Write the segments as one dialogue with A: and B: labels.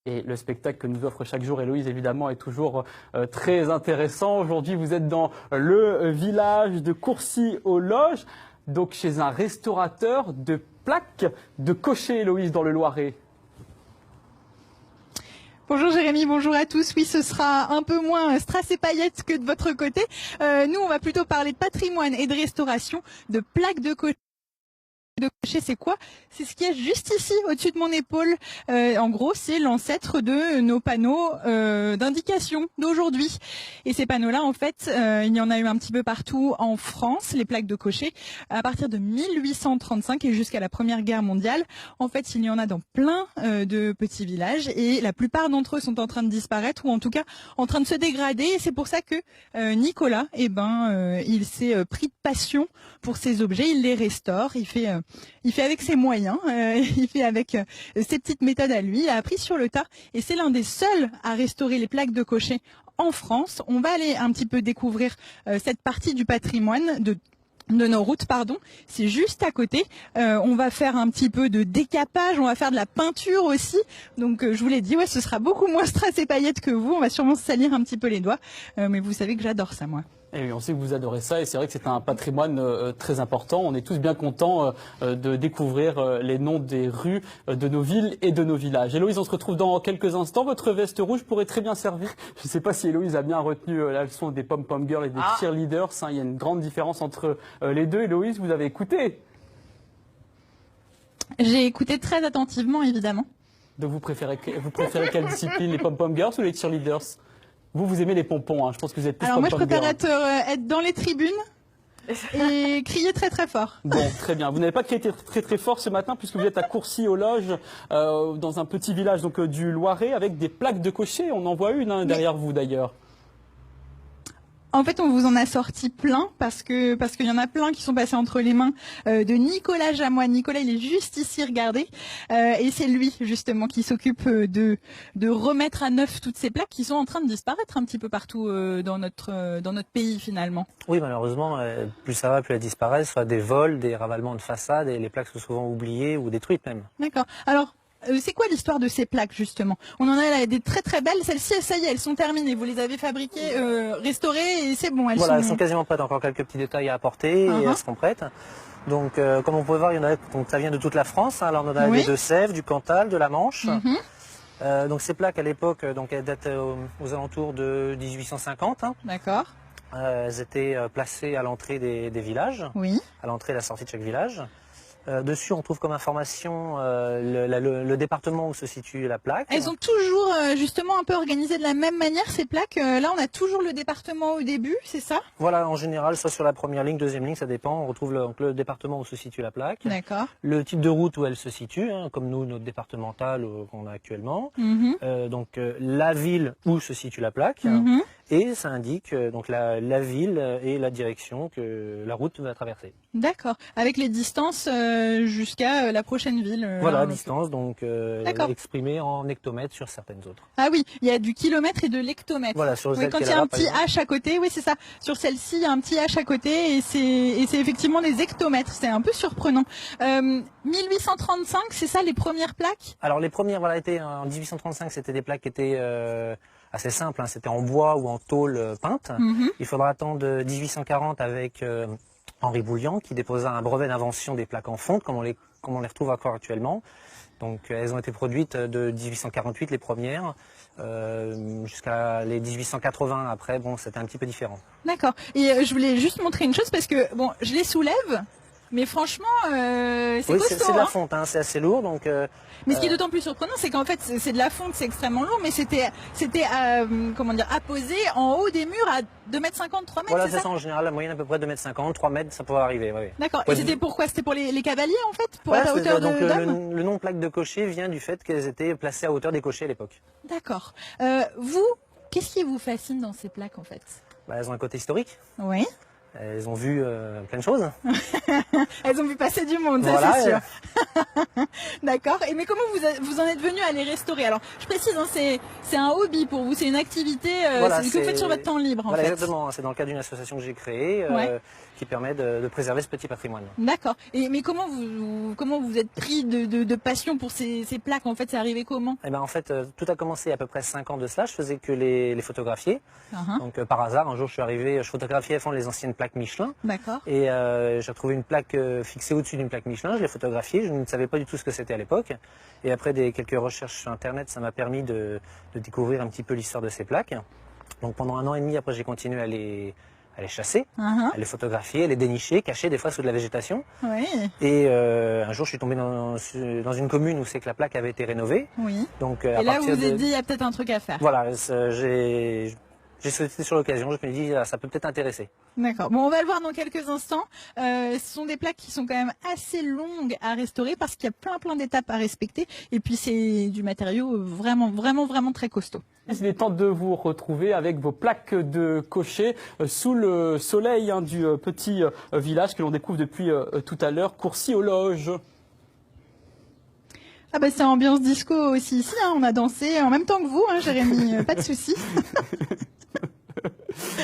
A: Et le spectacle que nous offre chaque jour Héloïse, évidemment, est toujours très intéressant. Aujourd'hui, vous êtes dans le village de Courcy-aux-Loges, donc chez un restaurateur de plaques de cocher, Héloïse, dans le Loiret.
B: Bonjour Jérémy, bonjour à tous. Oui, ce sera un peu moins strass et paillettes que de votre côté. Nous, on va plutôt parler de patrimoine et de restauration, de plaques de cocher. C'est quoi? C'est ce qui est juste ici, au-dessus de mon épaule. En gros, c'est l'ancêtre de nos panneaux d'indication d'aujourd'hui. Et ces panneaux-là, en fait, il y en a eu un petit peu partout en France, les plaques de cocher, à partir de 1835 et jusqu'à la Première Guerre mondiale. En fait, il y en a dans plein de petits villages et la plupart d'entre eux sont en train de disparaître ou en tout cas en train de se dégrader. Et c'est pour ça que Nicolas, il s'est pris de passion pour ces objets, il les restaure, il fait avec ses moyens, il fait avec ses petites méthodes à lui, il a appris sur le tas et c'est l'un des seuls à restaurer les plaques de cocher en France. On va aller un petit peu découvrir cette partie du patrimoine de nos routes, pardon. C'est juste à côté. On va faire un petit peu de décapage, on va faire de la peinture aussi. Donc je vous l'ai dit, ouais, ce sera beaucoup moins strass et paillettes que vous. On va sûrement se salir un petit peu les doigts, mais vous savez que j'adore ça, moi.
A: Et oui, on sait que vous adorez ça et c'est vrai que c'est un patrimoine très important. On est tous bien contents de découvrir les noms des rues de nos villes et de nos villages. Héloïse, on se retrouve dans quelques instants. Votre veste rouge pourrait très bien servir. Je ne sais pas si Héloïse a bien retenu la leçon des pom-pom girls et des cheerleaders. Il y a une grande différence entre les deux. Héloïse, vous avez écouté?
B: J'ai écouté très attentivement, évidemment.
A: Donc vous préférez quelle discipline, les pom-pom girls ou les cheerleaders? Vous aimez les pompons, hein. Je pense que vous êtes tous
B: Alors moi, je
A: pom-pom
B: préfère
A: girls.
B: être dans les tribunes et crier très très fort.
A: Bon, très bien. Vous n'avez pas crié très très fort ce matin puisque vous êtes à Courcy-aux-Loges, dans un petit village donc du Loiret avec des plaques de cocher. On en voit une derrière vous d'ailleurs.
B: En fait, on vous en a sorti plein parce qu'il y en a plein qui sont passés entre les mains de Nicolas Jamois. Nicolas, il est juste ici, regardez. Et c'est lui, justement, qui s'occupe de remettre à neuf toutes ces plaques qui sont en train de disparaître un petit peu partout dans notre pays, finalement.
C: Oui, malheureusement, plus ça va, plus elles disparaissent, soit des vols, des ravalements de façades, et les plaques sont souvent oubliées ou détruites même.
B: D'accord. Alors, c'est quoi l'histoire de ces plaques, justement? On en a là des très très belles. Celles-ci, ça y est, elles sont terminées. Vous les avez fabriquées, restaurées et c'est bon.
C: Elles sont quasiment prêtes. Encore quelques petits détails à apporter et elles seront prêtes. Donc, comme on peut voir, il y en a, donc, ça vient de toute la France. Hein. Alors, on en a des Deux-Sèvres, du Cantal, de la Manche. Donc, ces plaques, à l'époque, elles datent aux alentours de 1850. Hein.
B: D'accord.
C: Elles étaient placées à l'entrée des villages.
B: Oui.
C: À l'entrée et la sortie de chaque village. Dessus, on trouve comme information le département où se situe la plaque.
B: Elles ont toujours justement un peu organisé de la même manière ces plaques. Là, on a toujours le département au début, c'est ça?
C: Voilà, en général, soit sur la première ligne, deuxième ligne, ça dépend. On retrouve le département où se situe la plaque.
B: D'accord.
C: Le type de route où elle se situe, hein, comme nous, notre départementale qu'on a actuellement. Donc la ville où se situe la plaque. Et ça indique donc la ville et la direction que la route va traverser.
B: D'accord. Avec les distances jusqu'à la prochaine ville.
C: Voilà, distance donc exprimée en hectomètres sur certaines autres.
B: Ah oui, il y a du kilomètre et de l'hectomètre.
C: Voilà, sur
B: quand il y a un petit H à côté, oui c'est ça. Sur celle-ci, il y a un petit H à côté et c'est effectivement des hectomètres. C'est un peu surprenant. 1835, c'est ça les premières plaques?
C: Alors les premières, voilà, étaient en 1835, c'était des plaques qui étaient assez simples. Hein, c'était en bois ou en tôle peinte. Il faudra attendre 1840 avec Henri Boulian qui déposa un brevet d'invention des plaques en fonte, comme on les retrouve encore actuellement. Donc elles ont été produites de 1848 les premières jusqu'à les 1880 après. Bon, c'était un petit peu différent.
B: D'accord. Et je voulais juste montrer une chose parce que bon, je les soulève. Mais franchement, c'est costaud.
C: C'est de la fonte, hein, c'est assez lourd. Donc,
B: mais ce qui est d'autant plus surprenant, c'est qu'en fait, c'est de la fonte, c'est extrêmement lourd, mais c'était comment dire, apposé en haut des murs à 2,50 m, 3 mètres.
C: Voilà, c'est ça en général, la moyenne à peu près 2,50 m, 3 mètres, ça pourrait arriver. Oui.
B: D'accord. Et c'était pourquoi? C'était pour les cavaliers en fait, pour être à hauteur
C: donc
B: d'hommes.
C: le nom plaque de cocher vient du fait qu'elles étaient placées à hauteur des cochers à l'époque.
B: D'accord. Vous, qu'est-ce qui vous fascine dans ces plaques en fait?
C: Elles ont un côté historique.
B: Oui.
C: Elles ont vu plein de choses.
B: Elles ont vu passer du monde, ça
C: Voilà,
B: c'est sûr. D'accord. Et mais comment vous en êtes venu à les restaurer? Alors, je précise, hein, c'est un hobby pour vous, c'est une activité
C: Voilà,
B: que vous faites sur votre temps libre, en
C: voilà,
B: fait.
C: exactement. C'est dans le cadre d'une association que j'ai créée qui permet de préserver ce petit patrimoine.
B: D'accord. Et mais comment vous êtes pris de passion pour ces plaques? En fait, c'est arrivé comment?
C: Eh ben, en fait, tout a commencé à peu près 5 ans de cela. Je faisais que les photographier. Donc, par hasard, un jour, je suis arrivé, je photographiais à fond les anciennes plaques Michelin.
B: D'accord.
C: Et j'ai trouvé une plaque fixée au-dessus d'une plaque Michelin. Je l'ai photographiée. Je ne savais pas du tout ce que c'était à l'époque. Et après quelques recherches sur Internet, ça m'a permis de découvrir un petit peu l'histoire de ces plaques. Donc, pendant 1 an et demi, après, j'ai continué à les chasser, à les photographier, à les dénicher, cacher des fois sous de la végétation.
B: Oui.
C: Et un jour, je suis tombé dans une commune où c'est que la plaque avait été rénovée.
B: Oui.
C: Donc,
B: Et là, vous vous êtes dit, il y a peut-être un truc à faire.
C: Voilà, j'ai sauté sur l'occasion. Je me suis dit, ça peut peut-être intéresser.
B: D'accord. Bon, on va le voir dans quelques instants. Ce sont des plaques qui sont quand même assez longues à restaurer parce qu'il y a plein d'étapes à respecter. Et puis, c'est du matériau vraiment très costaud.
A: Il est temps de vous retrouver avec vos plaques de cocher sous le soleil du petit village que l'on découvre depuis tout à l'heure, Courcy-aux-Loges.
B: Ah bah c'est ambiance disco aussi ici, hein. On a dansé en même temps que vous, hein, Jérémy, pas de souci.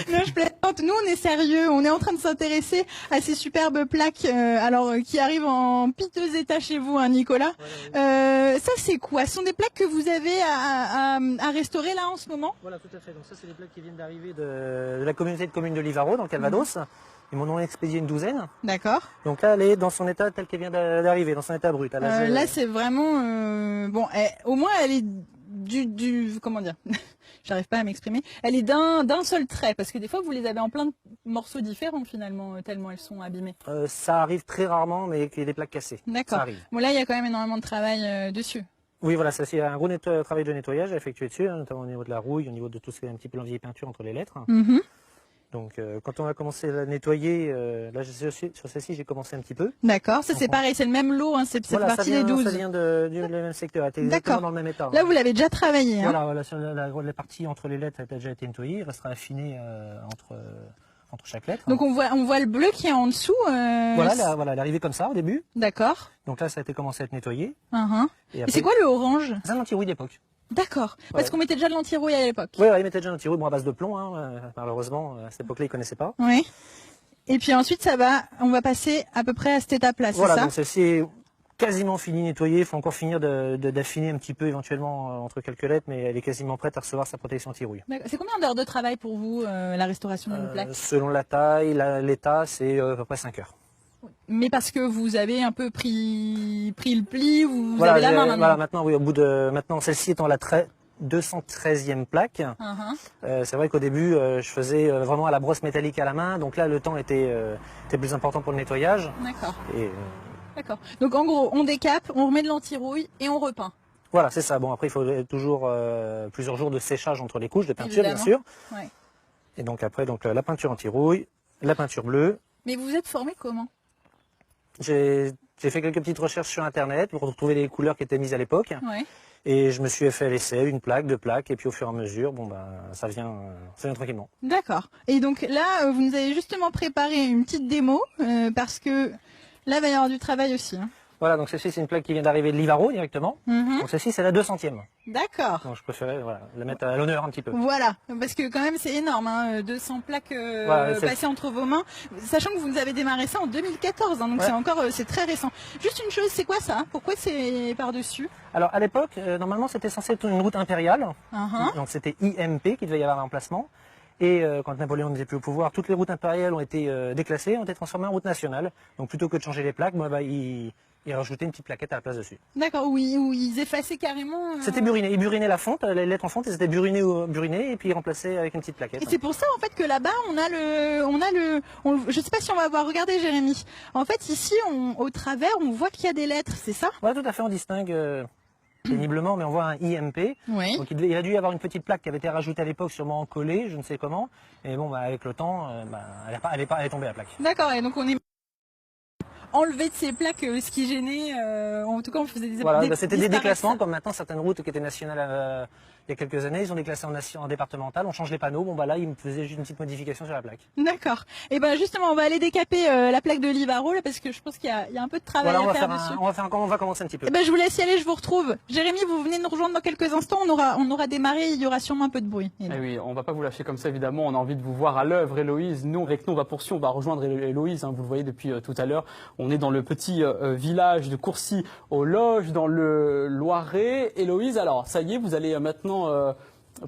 B: Non, je plaisante. Nous, on est sérieux. On est en train de s'intéresser à ces superbes plaques, qui arrivent en piteux état chez vous, hein, Nicolas. Ça, c'est quoi? Ce sont des plaques que vous avez à restaurer là en ce moment?
C: Voilà, tout à fait. Donc ça, c'est des plaques qui viennent d'arriver de la communauté de communes de Livaro, dans le Calvados. Ils m'en ont expédié une douzaine.
B: D'accord.
C: Donc là, elle est dans son état tel qu'elle vient d'arriver, dans son état brut.
B: Là, c'est vraiment bon. Au moins, elle est comment dire? J'arrive pas à m'exprimer. Elle est d'un seul trait, parce que des fois vous les avez en plein de morceaux différents finalement, tellement elles sont abîmées.
C: Ça arrive très rarement, mais qu'il y ait des plaques cassées.
B: D'accord.
C: Ça arrive.
B: Bon là, il y a quand même énormément de travail dessus.
C: Oui, voilà, ça c'est un gros travail de nettoyage à effectuer dessus, hein, notamment au niveau de la rouille, au niveau de tout ce qui est un petit peu l'envie peinture entre les lettres. Donc quand on a commencé à la nettoyer, là sur celle-ci j'ai commencé un petit peu.
B: D'accord, ça c'est pareil, c'est le même lot, hein, c'est
C: voilà,
B: partie des 12.
C: Ça vient du même secteur, elle était exactement dans le même état.
B: Là vous l'avez déjà travaillé.
C: Voilà, voilà, sur la partie entre les lettres elle a déjà été nettoyée, il restera affiné entre chaque lettre.
B: Donc on voit le bleu qui est en dessous.
C: Voilà, elle est arrivée comme ça au début.
B: D'accord.
C: Donc là ça a été commencé à être nettoyé.
B: Et c'est quoi le orange?
C: C'est un anti-rouille d'époque.
B: D'accord, parce qu'on mettait déjà de l'anti-rouille à l'époque.
C: Oui, ils mettaient déjà de l'anti-rouille, à base de plomb, hein, malheureusement, à cette époque-là, ils ne connaissaient pas.
B: Oui. Et puis ensuite, on va passer à peu près à cette étape-là, c'est ça?
C: Voilà, donc celle-ci est quasiment finie, nettoyée. Il faut encore finir d'affiner un petit peu, éventuellement, entre quelques lettres, mais elle est quasiment prête à recevoir sa protection anti-rouille.
B: C'est combien d'heures de travail pour vous, la restauration d'une plaque?
C: Selon la taille, l'état, c'est à peu près 5 heures.
B: Mais parce que vous avez un peu pris le pli, vous avez la main maintenant.
C: Voilà, maintenant, oui, maintenant, celle-ci étant la 213e plaque. C'est vrai qu'au début, je faisais vraiment à la brosse métallique à la main, donc là, le temps était plus important pour le nettoyage.
B: D'accord.
C: D'accord.
B: Donc en gros, on décape, on remet de l'anti-rouille et on repeint.
C: Voilà, c'est ça. Bon, après, il faut toujours plusieurs jours de séchage entre les couches de peinture, bien sûr.
B: Ouais.
C: Et donc après, la peinture anti-rouille, la peinture bleue.
B: Mais vous êtes formé comment?
C: J'ai fait quelques petites recherches sur Internet pour retrouver les couleurs qui étaient mises à l'époque.
B: Ouais.
C: Et je me suis fait à l'essai, une plaque, 2 plaques, et puis au fur et à mesure, ça vient tranquillement.
B: D'accord. Et donc là, vous nous avez justement préparé une petite démo, parce que là, il va y avoir du travail aussi. Hein.
C: Voilà, donc celle-ci, c'est une plaque qui vient d'arriver de Livaro directement. Donc celle-ci, c'est la 200e.
B: D'accord.
C: Donc je préférais la mettre à l'honneur un petit peu.
B: Voilà, parce que quand même c'est énorme, hein, 200 plaques passées entre vos mains, sachant que vous avez démarré ça en 2014, hein, donc c'est très récent. Juste une chose, c'est quoi ça? Pourquoi c'est par-dessus?
C: Alors à l'époque, normalement c'était censé être une route impériale, donc c'était IMP qui devait y avoir un emplacement. Et quand Napoléon n'était plus au pouvoir, toutes les routes impériales ont été déclassées, ont été transformées en route nationale. Donc plutôt que de changer les plaques, ils rajoutaient une petite plaquette à la place dessus.
B: D'accord, où ils effaçaient carrément.
C: C'était buriné, ils burinaient la fonte, les lettres en fonte, elles étaient burinées et puis ils remplaçaient avec une petite plaquette.
B: Et c'est pour ça en fait que là-bas je sais pas si on va avoir regardé Jérémy. En fait ici au travers on voit qu'il y a des lettres, c'est ça?
C: Ouais, tout à fait, on distingue. Péniblement, mais on voit un IMP.
B: Oui.
C: Donc il a dû y avoir une petite plaque qui avait été rajoutée à l'époque, sûrement collée, je ne sais comment. Et bon, avec le temps, elle est tombée la plaque.
B: D'accord, et donc on est enlevé de ces plaques ce qui gênait. En tout cas, on faisait
C: Voilà, c'était des déclassements, comme maintenant certaines routes qui étaient nationales, il y a quelques années, ils ont déclassé en départemental, on change les panneaux, bon bah là, ils me faisaient juste une petite modification sur la plaque.
B: D'accord. Et ben justement, on va aller décaper la plaque de Livaro, là, parce que je pense qu'il y a un peu de travail
C: Voilà,
B: à faire dessus.
C: on va commencer un petit peu.
B: Eh ben, je vous laisse y aller, je vous retrouve. Jérémy, vous venez nous rejoindre dans quelques instants, on aura démarré, il y aura sûrement un peu de bruit.
A: Eh oui, on va pas vous lâcher comme ça, évidemment. On a envie de vous voir à l'œuvre, Héloïse. Nous, avec nous, on va poursuivre, on va rejoindre Héloïse. Hein, vous le voyez depuis tout à l'heure. On est dans le petit village de Courcy aux Loges, dans le Loiret. Héloïse, alors, ça y est, vous allez maintenant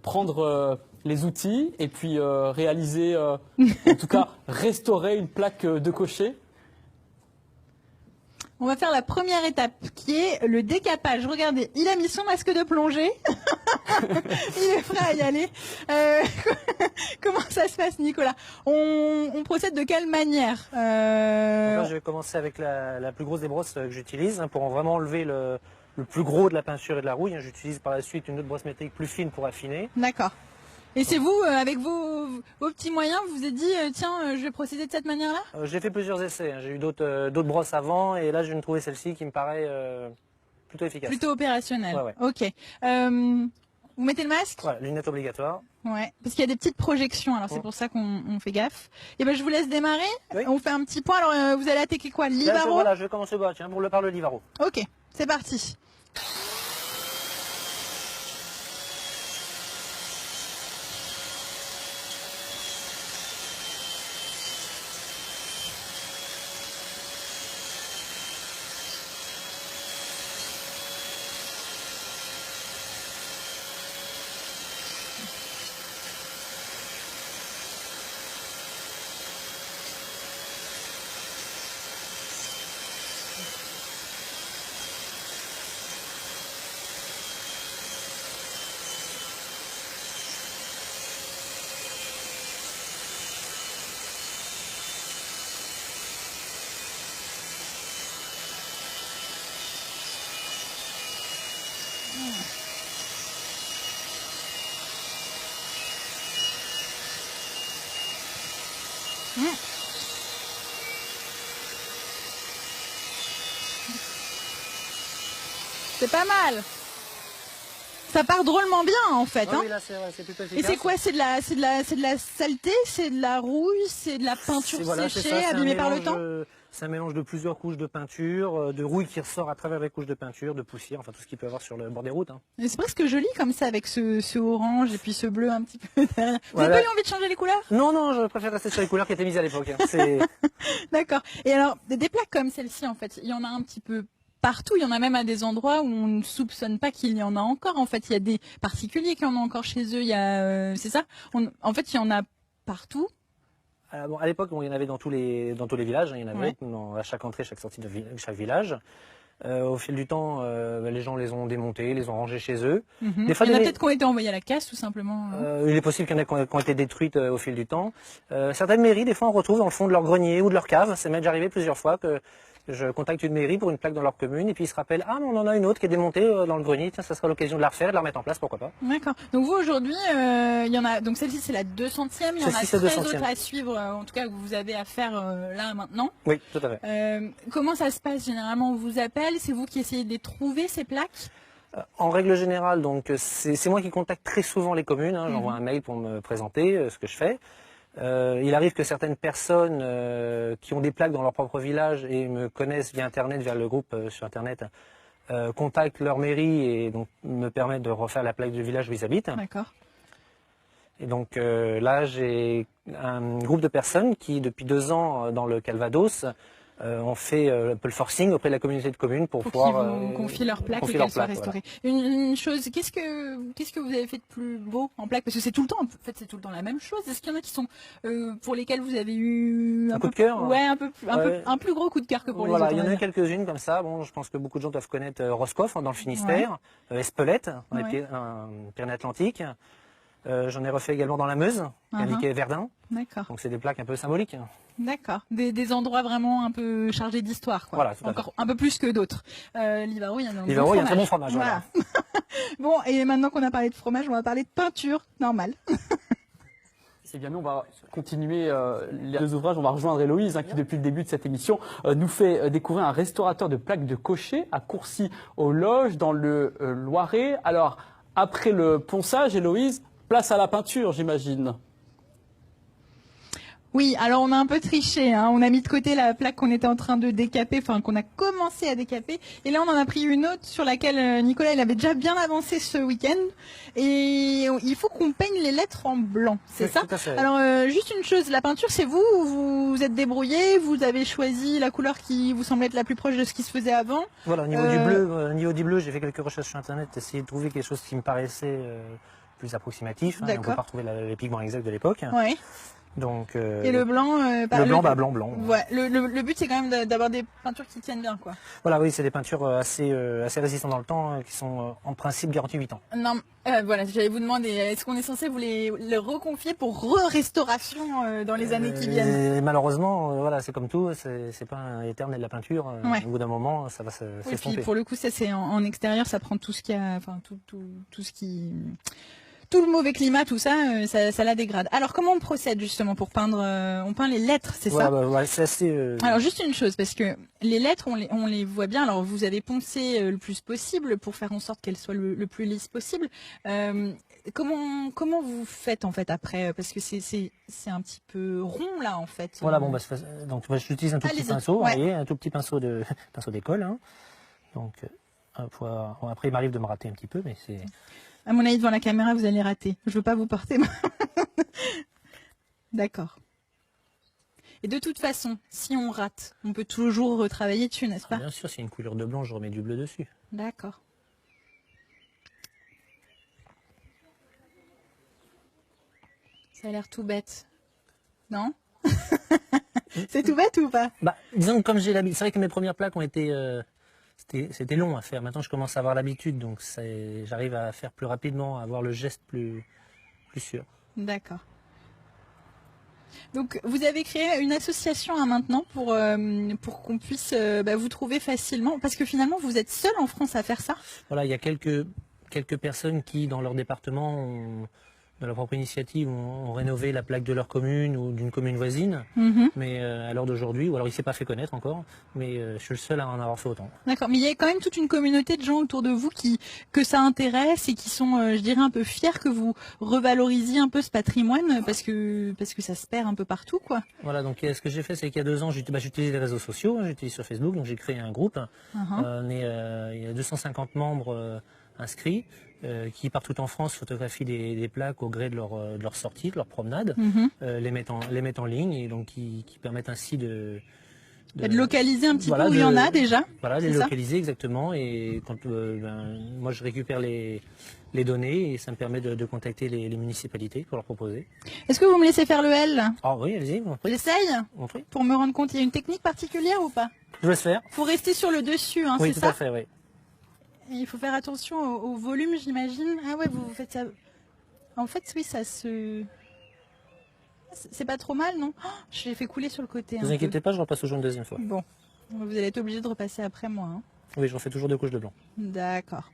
A: prendre les outils et puis réaliser, en tout cas, restaurer une plaque de cocher.
B: On va faire la première étape qui est le décapage. Regardez, il a mis son masque de plongée. Il est prêt à y aller. Comment ça se passe, Nicolas? On procède de quelle manière?
C: Là, je vais commencer avec la plus grosse des brosses que j'utilise pour vraiment enlever le plus gros de la peinture et de la rouille. J'utilise par la suite une autre brosse métallique plus fine pour affiner.
B: D'accord. Et c'est vous, avec vos petits moyens, vous vous êtes dit, tiens, je vais procéder de cette manière-là?
C: J'ai fait plusieurs essais. J'ai eu d'autres brosses avant et là, je viens de trouver celle-ci qui me paraît plutôt efficace.
B: Plutôt opérationnelle.
C: Ouais.
B: Ok. Vous mettez le masque?
C: Voilà, lunettes obligatoires.
B: Ouais, parce qu'il y a des petites projections, alors c'est pour ça qu'on fait gaffe. Et ben je vous laisse démarrer.
C: Oui.
B: On fait un petit point. Alors vous allez attaquer quoi? Livaro?
C: Voilà, je vais commencer par le Livaro.
B: Ok, c'est parti. C'est pas mal. Ça part drôlement bien en fait.
C: Oui,
B: Hein.
C: oui, là c'est plutôt
B: Et
C: efficace.
B: c'est quoi? C'est de la saleté, c'est de la rouille, c'est de la peinture séchée, abîmée par le temps?
C: C'est un mélange de plusieurs couches de peinture, de rouille qui ressort à travers les couches de peinture, de poussière, enfin tout ce qu'il peut y avoir sur le bord des routes. Hein.
B: C'est presque joli comme ça avec ce orange et puis ce bleu un petit peu derrière. Vous
C: Voilà.
B: n'avez pas eu envie de changer les couleurs?
C: Non, je préfère rester sur les couleurs qui étaient mises à l'époque. Hein.
B: D'accord. Et alors, des plaques comme celle-ci, en fait, il y en a un petit peu partout. Il y en a même à des endroits où on ne soupçonne pas qu'il y en a encore. En fait, il y a des particuliers qui en ont encore chez eux. Il y a, c'est ça? En fait, il y en a partout.
C: À l'époque, il y en avait dans tous les villages. Hein, il y en avait à chaque entrée, chaque sortie de chaque village. Au fil du temps, les gens les ont démontés, les ont rangés chez eux.
B: Des fois, il y en a peut-être qui ont été envoyés à la casse, tout simplement.
C: Il est possible qu'il y en ait qui ont été détruites au fil du temps. Certaines mairies, des fois, on retrouve dans le fond de leur grenier ou de leur cave. C'est même déjà arrivé plusieurs fois que je contacte une mairie pour une plaque dans leur commune et puis ils se rappellent, ah, mais on en a une autre qui est démontée dans le grenier. Tiens, ça sera l'occasion de la refaire et de la remettre en place, pourquoi pas.
B: D'accord. Donc vous, aujourd'hui, il y en a, donc celle-ci, c'est la 200e. Il y en a 13 autres à suivre, en tout cas, que vous avez à faire là, maintenant.
C: Oui, tout à fait.
B: Comment ça se passe généralement? On vous appelle, c'est vous qui essayez de les trouver, ces plaques?
C: En règle générale, donc c'est moi qui contacte très souvent les communes. Hein, j'envoie un mail pour me présenter ce que je fais. Il arrive que certaines personnes qui ont des plaques dans leur propre village et me connaissent via Internet, via le groupe sur Internet, contactent leur mairie et donc me permettent de refaire la plaque du village où ils habitent.
B: D'accord.
C: Et donc là, j'ai un groupe de personnes qui, depuis 2 ans, dans le Calvados, ont fait un peu le forcing auprès de la communauté de communes pour pouvoir
B: qu'ils vous confient leurs plaques et qu'elles soient restaurées. Voilà. Une chose, qu'est-ce que vous avez fait de plus beau en plaques? Parce que c'est tout le temps, en fait, c'est tout le temps la même chose. Est-ce qu'il y en a qui sont pour lesquels vous avez eu
C: un coup de cœur?
B: Ouais, un plus gros coup de cœur que pour les autres.
C: Voilà, il y en a quelques-unes comme ça. Bon, je pense que beaucoup de gens doivent connaître Roscoff dans le Finistère, Espelette dans les Pyrénées-Atlantiques. J'en ai refait également dans la Meuse, indiqué Verdun.
B: D'accord.
C: Donc c'est des plaques un peu symboliques.
B: D'accord. Des endroits vraiment un peu chargés d'histoire, quoi.
C: Voilà,
B: encore un peu plus que d'autres. Livaro, il y a
C: un très bon fromage. Voilà.
B: Bon, et maintenant qu'on a parlé de fromage, on va parler de peinture normale.
A: Eh bien, nous, on va continuer les 2 ouvrages. On va rejoindre Héloïse, qui, depuis le début de cette émission, nous fait découvrir un restaurateur de plaques de cocher à Courcy aux Loges, dans le Loiret. Alors, après le ponçage, Héloïse, place à la peinture, j'imagine.
B: Oui, alors on a un peu triché, hein. On a mis de côté la plaque qu'on était en train de décaper, enfin qu'on a commencé à décaper, et là on en a pris une autre sur laquelle Nicolas il avait déjà bien avancé ce week-end, et il faut qu'on peigne les lettres en blanc, c'est
C: Oui,
B: ça?
C: tout à fait.
B: Alors juste une chose, la peinture c'est vous, vous êtes débrouillé, vous avez choisi la couleur qui vous semble être la plus proche de ce qui se faisait avant?
C: Voilà, au niveau du bleu, j'ai fait quelques recherches sur Internet, essayer de trouver quelque chose qui me paraissait plus approximatif. Hein, on ne peut pas retrouver les pigments exacts de l'époque.
B: Ouais.
C: Donc,
B: et le blanc,
C: blanc.
B: Ouais, le but c'est quand même d'avoir des peintures qui tiennent bien, quoi.
C: Voilà, oui, c'est des peintures assez résistantes dans le temps, qui sont en principe garanties 8 ans.
B: Non, voilà, j'allais vous demander, est-ce qu'on est censé vous les reconfier pour restauration dans les années qui viennent?
C: Et malheureusement, voilà, c'est comme tout, c'est pas un éternel la peinture.
B: Ouais.
C: Au bout d'un moment, ça va
B: Oui,
C: s'estomper.
B: puis pour le coup, ça c'est en extérieur, ça prend tout ce qui a, enfin tout ce qui, tout le mauvais climat, tout ça, ça la dégrade. Alors comment on procède justement pour peindre? On peint les lettres, c'est ça?
C: Ouais, c'est assez.
B: Alors juste une chose, parce que les lettres, on les voit bien. Alors vous avez poncé le plus possible pour faire en sorte qu'elles soient le plus lisses possible. Comment vous faites en fait après? Parce que c'est un petit peu rond là en fait.
C: Voilà, bon, donc moi j'utilise un tout petit pinceau,
B: ouais.
C: vous voyez, un tout petit pinceau pinceau d'école. Hein. Donc bon, après il m'arrive de me rater un petit peu, mais c'est.
B: À mon avis, devant la caméra, vous allez rater. Je veux pas vous porter. D'accord. Et de toute façon, si on rate, on peut toujours retravailler dessus, n'est-ce pas?
C: Bien sûr, s'il y a une couleur de blanc, je remets du bleu dessus.
B: D'accord. Ça a l'air tout bête. Non? C'est tout bête ou pas?
C: Bah, disons que comme j'ai l'habitude, c'est vrai que mes premières plaques ont été, c'était long à faire. Maintenant, je commence à avoir l'habitude, donc j'arrive à faire plus rapidement, à avoir le geste plus sûr.
B: D'accord. Donc, vous avez créé une association maintenant pour qu'on puisse vous trouver facilement, parce que finalement, vous êtes seul en France à faire ça?
C: Voilà, il y a quelques personnes qui, dans leur département, de leur propre initiative, ont rénové la plaque de leur commune ou d'une commune voisine. Mais à l'heure d'aujourd'hui, ou alors il ne s'est pas fait connaître encore, mais je suis le seul à en avoir fait autant.
B: D'accord, mais il y a quand même toute une communauté de gens autour de vous que ça intéresse et qui sont, je dirais, un peu fiers que vous revalorisiez un peu ce patrimoine parce que ça se perd un peu partout, quoi.
C: Voilà, donc ce que j'ai fait, c'est qu'il y a 2 ans, j'utilise les réseaux sociaux, j'utilise sur Facebook, donc j'ai créé un groupe. Il y a 250 membres inscrits qui partout en France photographient des plaques au gré de leur sortie, de leur promenade, les mettent en ligne et donc qui permettent ainsi de
B: localiser un petit peu où il y en a déjà.
C: Voilà, les localiser exactement et quand moi je récupère les données et ça me permet de contacter les municipalités pour leur proposer.
B: Est-ce que vous me laissez faire le L?
C: Ah oui, allez-y.
B: J'essaye pour me rendre compte. Il y a une technique particulière ou pas?
C: Je laisse faire.
B: Il faut rester sur le dessus, hein,
C: oui,
B: c'est ça?
C: Oui, tout à fait, oui.
B: Il faut faire attention au volume, j'imagine. Ah ouais, vous faites ça. En fait, oui, ça se... C'est pas trop mal, non? Oh, je l'ai fait couler sur le côté.
C: Ne vous inquiétez pas, je repasse toujours une deuxième fois.
B: Bon, vous allez être obligé de repasser après moi. Hein.
C: Oui, je refais toujours 2 couches de blanc.
B: D'accord.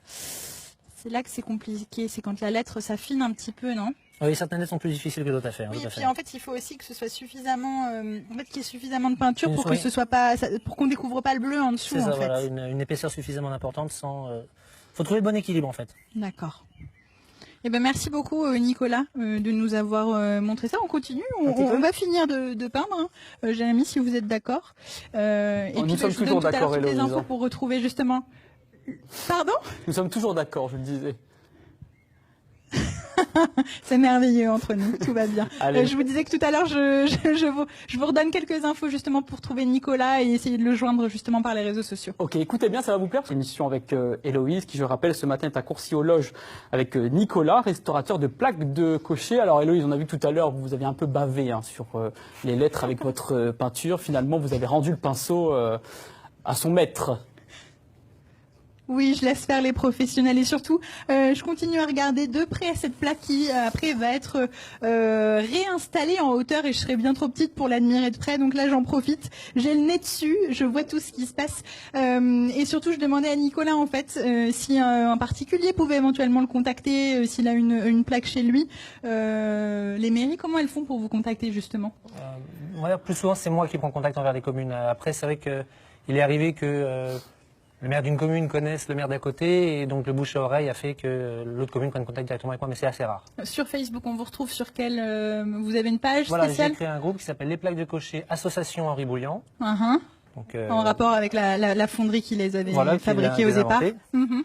B: C'est là que c'est compliqué, c'est quand la lettre s'affine un petit peu, non?
C: Oui, certaines lettres sont plus difficiles que d'autres à faire.
B: Oui, et puis en fait, il faut aussi que ce soit suffisamment, qu'il y ait suffisamment de peinture pour que ce soit pas, pour qu'on découvre pas le bleu en dessous.
C: C'est ça,
B: en fait.
C: voilà, une épaisseur suffisamment importante sans. Faut trouver le bon équilibre en fait.
B: D'accord. Eh ben merci beaucoup Nicolas de nous avoir montré ça. On continue, on va finir de peindre. Hein. Jérémy, si vous êtes d'accord. Et
A: nous sommes toujours d'accord,
B: Héloïse. Des infos
A: Héloïse.
B: pour retrouver justement. Pardon?
A: Nous sommes toujours d'accord, je le disais.
B: C'est merveilleux entre nous, tout va bien.
A: Allez.
B: Je vous disais que tout à l'heure, je vous redonne quelques infos justement pour trouver Nicolas et essayer de le joindre justement par les réseaux sociaux.
A: Ok, écoutez bien, ça va vous plaire. C'est une émission avec Héloïse, qui je rappelle ce matin est à Courcy-aux-Loges avec Nicolas, restaurateur de plaques de cocher. Alors Héloïse, on a vu tout à l'heure, vous avez un peu bavé sur les lettres avec votre peinture. Finalement, vous avez rendu le pinceau à son maître.
B: Oui, je laisse faire les professionnels et surtout, je continue à regarder de près cette plaque qui après va être réinstallée en hauteur et je serai bien trop petite pour l'admirer de près. Donc là, j'en profite. J'ai le nez dessus, je vois tout ce qui se passe et surtout, je demandais à Nicolas en fait si un particulier pouvait éventuellement le contacter, s'il a une plaque chez lui. Les mairies, comment elles font pour vous contacter justement?
C: Plus souvent, c'est moi qui prends contact envers les communes. Après, c'est vrai que il est arrivé que Le maire d'une commune connaisse le maire d'à côté et donc le bouche à oreille a fait que l'autre commune prenne contact directement avec moi, mais c'est assez rare.
B: Sur Facebook, on vous retrouve sur quelle vous avez une page
C: Voilà, j'ai
B: spéciale?
C: créé un groupe qui s'appelle Les Plaques de Cocher Association Henri Bouillant. Donc,
B: En rapport avec la fonderie qui les avait
C: voilà,
B: fabriquées au
C: qui les a
B: départ.
C: inventées.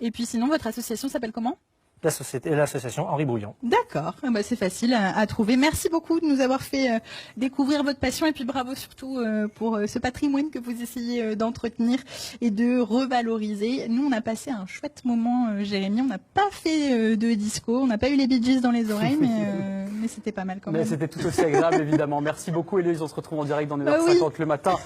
B: Et puis sinon, votre association s'appelle comment?
C: L'association Henri Bouillant.
B: D'accord, ah bah c'est facile à trouver. Merci beaucoup de nous avoir fait découvrir votre passion et puis bravo surtout pour ce patrimoine que vous essayez d'entretenir et de revaloriser. Nous, on a passé un chouette moment, Jérémy. On n'a pas fait de disco, on n'a pas eu les Bee Gees dans les oreilles, mais c'était pas mal quand même.
A: Mais c'était tout aussi agréable, évidemment. Merci beaucoup, Héloïse. On se retrouve en direct dans 9h50 le matin.